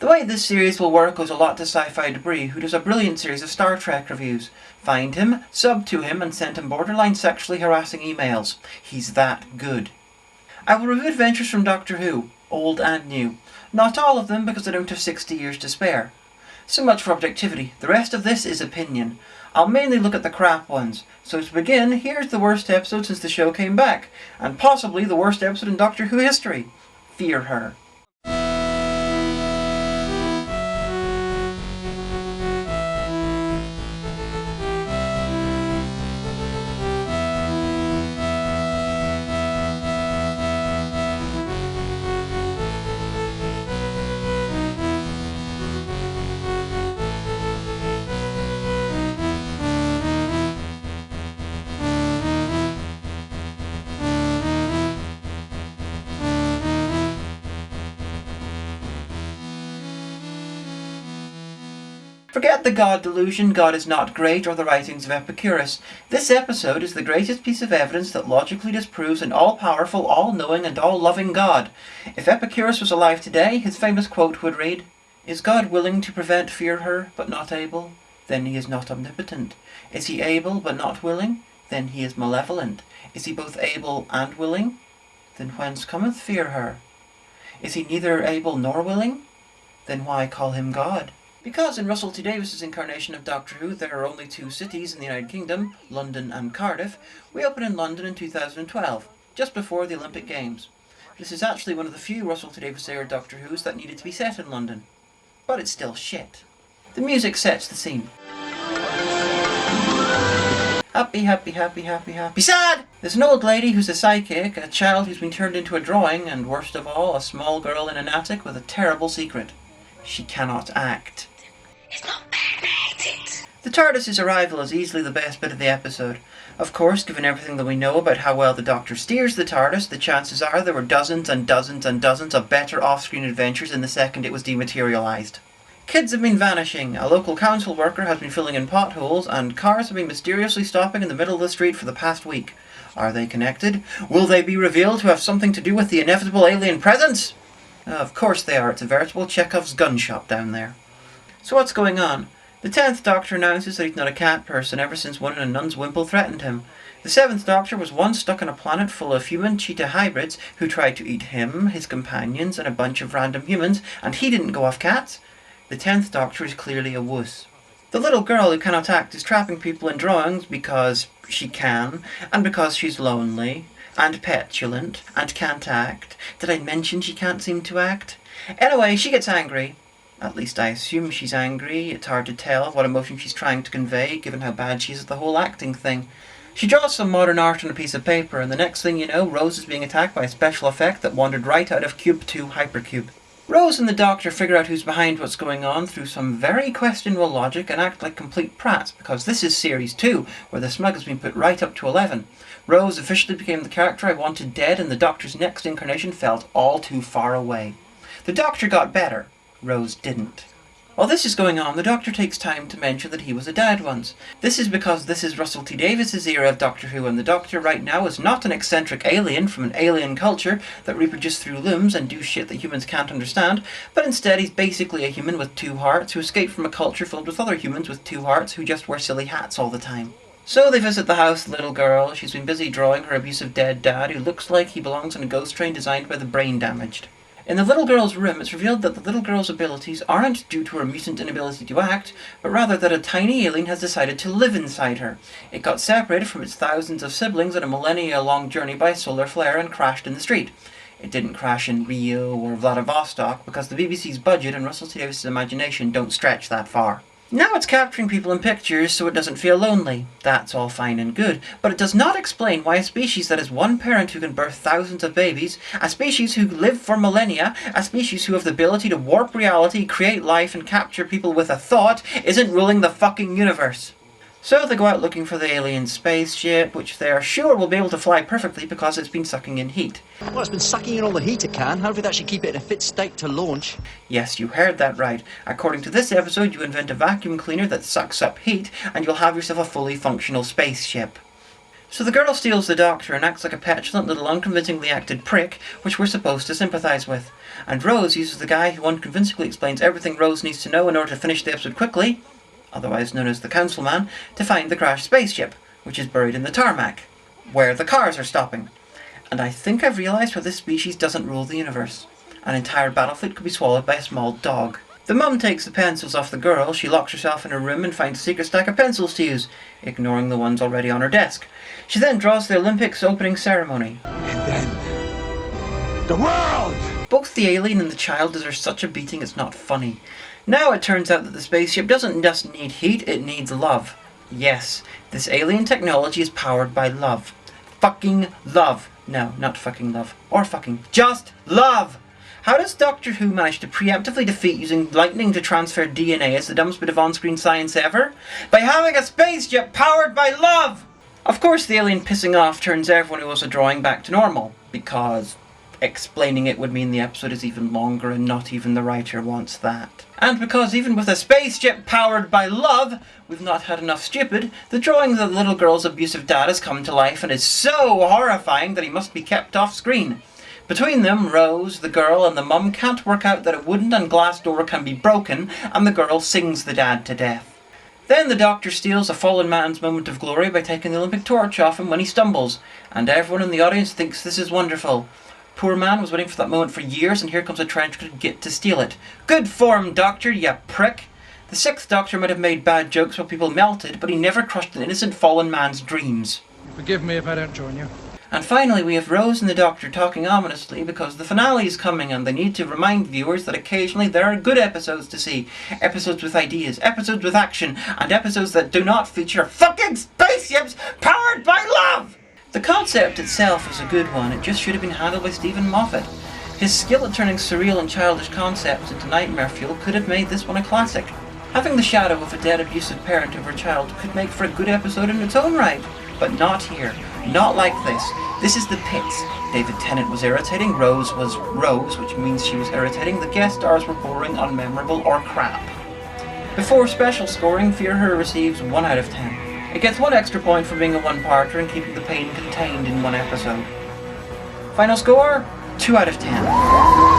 The way this series will work owes a lot to Sci-Fi Debris, who does a brilliant series of Star Trek reviews. Find him, sub to him, and send him borderline sexually harassing emails. He's that good. I will review adventures from Doctor Who, old and new. Not all of them, because I don't have 60 years to spare. So much for objectivity. The rest of this is opinion. I'll mainly look at the crap ones. So to begin, here's the worst episode since the show came back, and possibly the worst episode in Doctor Who history. Fear Her. Forget the God delusion, God is not great, or the writings of Epicurus. This episode is the greatest piece of evidence that logically disproves an all-powerful, all-knowing, and all-loving God. If Epicurus was alive today, his famous quote would read, "Is God willing to prevent Fear Her, but not able? Then he is not omnipotent. Is he able, but not willing? Then he is malevolent. Is he both able and willing? Then whence cometh Fear Her? Is he neither able nor willing? Then why call him God?" Because in Russell T Davies's incarnation of Doctor Who there are only two cities in the United Kingdom, London and Cardiff, we opened in London in 2012, just before the Olympic Games. This is actually one of the few Russell T Davies era Doctor Who's that needed to be set in London. But it's still shit. The music sets the scene. Happy, happy, happy, happy, happy, sad! There's an old lady who's a psychic, a child who's been turned into a drawing, and worst of all, a small girl in an attic with a terrible secret. She cannot act. It's not bad, I hate it. The TARDIS's arrival is easily the best bit of the episode. Of course, given everything that we know about how well the Doctor steers the TARDIS, the chances are there were dozens and dozens and dozens of better off-screen adventures in the second it was dematerialised. Kids have been vanishing, a local council worker has been filling in potholes, and cars have been mysteriously stopping in the middle of the street for the past week. Are they connected? Will they be revealed to have something to do with the inevitable alien presence? Of course they are, it's a veritable Chekhov's gun shop down there. So what's going on? The 10th Doctor announces that he's not a cat person ever since one in a nun's wimple threatened him. The 7th Doctor was once stuck on a planet full of human-cheetah hybrids who tried to eat him, his companions, and a bunch of random humans, and he didn't go off cats. The 10th Doctor is clearly a wuss. The little girl who cannot act is trapping people in drawings because she can, and because she's lonely, and petulant, and can't act. Did I mention she can't seem to act? Anyway, she gets angry. At least I assume she's angry. It's hard to tell what emotion she's trying to convey, given how bad she is at the whole acting thing. She draws some modern art on a piece of paper, and the next thing you know, Rose is being attacked by a special effect that wandered right out of Cube 2 Hypercube. Rose and the Doctor figure out who's behind what's going on through some very questionable logic and act like complete prats, because this is Series 2, where the smug has been put right up to 11. Rose officially became the character I wanted dead, and the Doctor's next incarnation felt all too far away. The Doctor got better. Rose didn't. While this is going on, the Doctor takes time to mention that he was a dad once. This is because this is Russell T Davies's era of Doctor Who, and the Doctor right now is not an eccentric alien from an alien culture that reproduce through limbs and do shit that humans can't understand, but instead he's basically a human with two hearts who escaped from a culture filled with other humans with two hearts who just wear silly hats all the time. So they visit the house of the little girl. She's been busy drawing her abusive dead dad, who looks like he belongs in a ghost train designed by the brain damaged. In the little girl's room, it's revealed that the little girl's abilities aren't due to her mutant inability to act, but rather that a tiny alien has decided to live inside her. It got separated from its thousands of siblings on a millennia-long journey by a solar flare and crashed in the street. It didn't crash in Rio or Vladivostok because the BBC's budget and Russell T Davies' imagination don't stretch that far. Now it's capturing people in pictures so it doesn't feel lonely. That's all fine and good, but it does not explain why a species that has one parent who can birth thousands of babies, a species who live for millennia, a species who have the ability to warp reality, create life, and capture people with a thought, isn't ruling the fucking universe. So they go out looking for the alien spaceship, which they are sure will be able to fly perfectly because it's been sucking in heat. Well, it's been sucking in all the heat it can. Hopefully that should keep it in a fit state to launch. Yes, you heard that right. According to this episode, you invent a vacuum cleaner that sucks up heat, and you'll have yourself a fully functional spaceship. So the girl steals the doctor and acts like a petulant little unconvincingly acted prick, which we're supposed to sympathise with. And Rose uses the guy who unconvincingly explains everything Rose needs to know in order to finish the episode quickly, otherwise known as the Councilman, to find the crashed spaceship, which is buried in the tarmac, where the cars are stopping. And I think I've realised why this species doesn't rule the universe. An entire battle fleet could be swallowed by a small dog. The mum takes the pencils off the girl, she locks herself in her room and finds a secret stack of pencils to use, ignoring the ones already on her desk. She then draws the Olympics opening ceremony. And then, the world! Both the alien and the child deserve such a beating it's not funny. Now it turns out that the spaceship doesn't just need heat, it needs love. Yes, this alien technology is powered by love. Fucking love. No, not fucking love. Or fucking. Just love! How does Doctor Who manage to preemptively defeat using lightning to transfer DNA as the dumbest bit of on-screen science ever? By having a spaceship powered by love! Of course the alien pissing off turns everyone who was a drawing back to normal, because explaining it would mean the episode is even longer and not even the writer wants that. And because even with a spaceship powered by love, we've not had enough stupid, the drawing of the little girl's abusive dad has come to life and is so horrifying that he must be kept off screen. Between them, Rose, the girl, and the mum can't work out that a wooden and glass door can be broken, and the girl sings the dad to death. Then the Doctor steals a fallen man's moment of glory by taking the Olympic torch off him when he stumbles, and everyone in the audience thinks this is wonderful. Poor man was waiting for that moment for years, and here comes a trench-coated git to steal it. Good form, Doctor, you prick! The sixth Doctor might have made bad jokes while people melted, but he never crushed an innocent fallen man's dreams. Forgive me if I don't join you. And finally, we have Rose and the Doctor talking ominously because the finale is coming and they need to remind viewers that occasionally there are good episodes to see. Episodes with ideas, episodes with action, and episodes that do not feature fucking spaceships powered by love! The concept itself is a good one, it just should have been handled by Stephen Moffat. His skill at turning surreal and childish concepts into nightmare fuel could have made this one a classic. Having the shadow of a dead abusive parent over a child could make for a good episode in its own right, but not here. Not like this. This is the pits. David Tennant was irritating, Rose was Rose, which means she was irritating, the guest stars were boring, unmemorable, or crap. Before special scoring, Fear Her receives 1 out of 10. It gets 1 extra point for being a one-parter and keeping the pain contained in one episode. Final score? 2 out of 10.